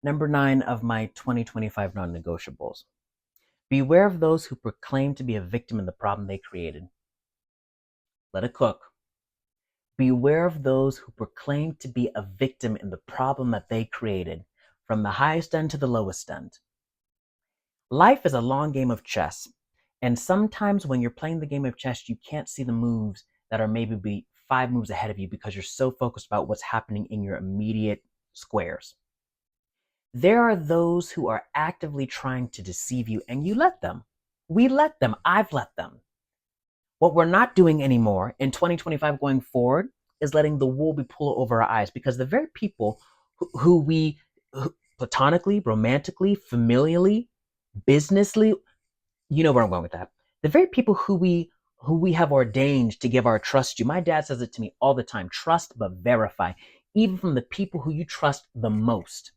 Number 9 of my 2025 non-negotiables. Beware of those who proclaim to be a victim in the problem they created. Let it cook. Beware of those who proclaim to be a victim in the problem that they created, from the highest end to the lowest end. Life is a long game of chess, and sometimes when you're playing the game of chess, you can't see the moves that are maybe 5 moves ahead of you because you're so focused about what's happening in your immediate squares. There are those who are actively trying to deceive you, and you let them. We let them. I've let them. What we're not doing anymore in 2025 going forward is letting the wool be pulled over our eyes, because the very people who we platonically, romantically, familially, businessly, you know where I'm going with that. The very people who we have ordained to give our trust to. My dad says it to me all the time: trust but verify. Even from the people who you trust the most.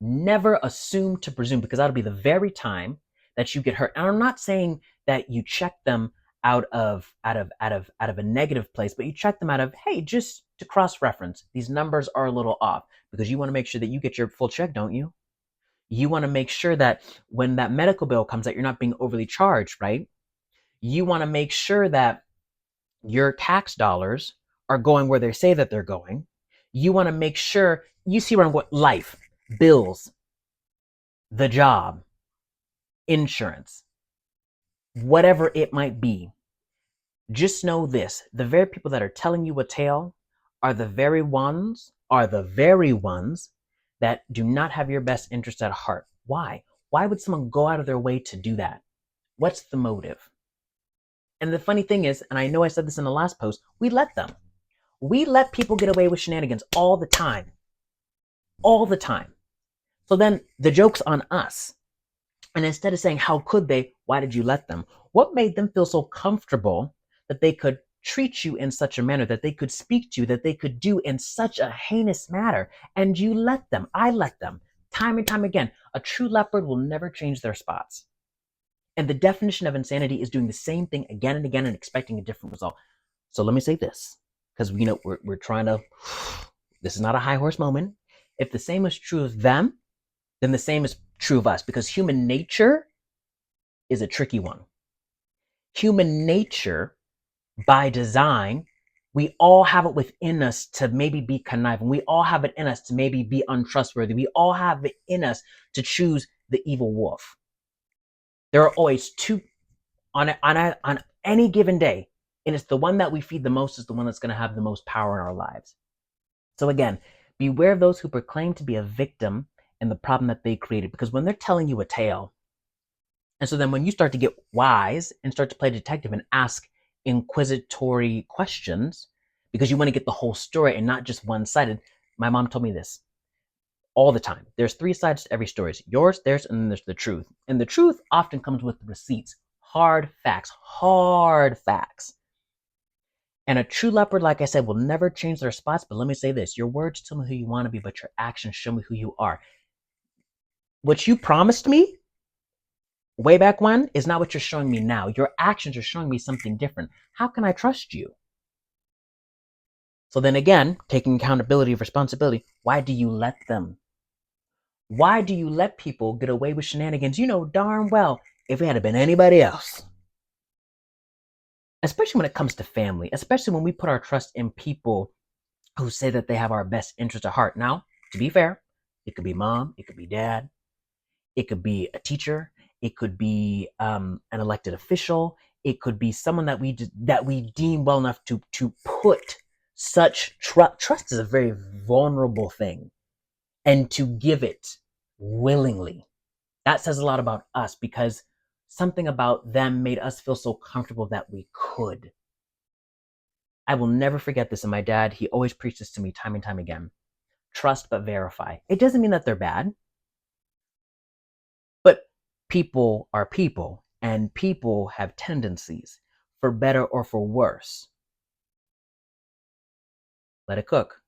Never assume to presume, because that'll be the very time that you get hurt. And I'm not saying that you check them out of a negative place, but you check them out of, hey, just to cross-reference, these numbers are a little off, because you want to make sure that you get your full check, don't you? You want to make sure that when that medical bill comes out, you're not being overly charged, right? You want to make sure that your tax dollars are going where they say that they're going. You want to make sure, you see where I'm going: life, bills, the job, insurance, whatever it might be. Just know this: the very people that are telling you a tale are the very ones that do not have your best interest at heart. Why? Why would someone go out of their way to do that? What's the motive? And the funny thing is, and I know I said this in the last post, we let them. We let people get away with shenanigans all the time. All the time. So then the joke's on us. And instead of saying, how could they? Why did you let them? What made them feel so comfortable that they could treat you in such a manner, that they could speak to you, that they could do in such a heinous manner? And you let them. I let them. Time and time again. A true leopard will never change their spots. And the definition of insanity is doing the same thing again and again and expecting a different result. So let me say this, because we're trying to, this is not a high horse moment. If the same is true of them, then the same is true of us, because human nature is a tricky one. Human nature, by design, we all have it within us to maybe be conniving. We all have it in us to maybe be untrustworthy. We all have it in us to choose the evil wolf. There are always two on any given day, and it's the one that we feed the most is the one that's going to have the most power in our lives. So again, beware of those who proclaim to be a victim in the problem that they created, because when they're telling you a tale, and so then when you start to get wise and start to play detective and ask inquisitory questions, because you want to get the whole story and not just one-sided. My mom told me this all the time: there's 3 sides to every story: yours, theirs, and then there's the truth. And the truth often comes with receipts, hard facts. And a true leopard, like I said, will never change their spots. But let me say this: your words tell me who you want to be, but your actions show me who you are. What you promised me way back when is not what you're showing me now. Your actions are showing me something different. How can I trust you? So then again, taking accountability of responsibility, why do you let them? Why do you let people get away with shenanigans? You know darn well if it had been anybody else, especially when it comes to family, especially when we put our trust in people who say that they have our best interest at heart. Now, to be fair, it could be mom, it could be dad, it could be a teacher, it could be an elected official, it could be someone that we deem well enough to put such trust. Trust is a very vulnerable thing, and to give it willingly, that says a lot about us, because something about them made us feel so comfortable that we could. I will never forget this, and my dad, he always preached this to me time and time again: trust but verify. It doesn't mean that they're bad, but people are people, and people have tendencies, for better or for worse. Let it cook.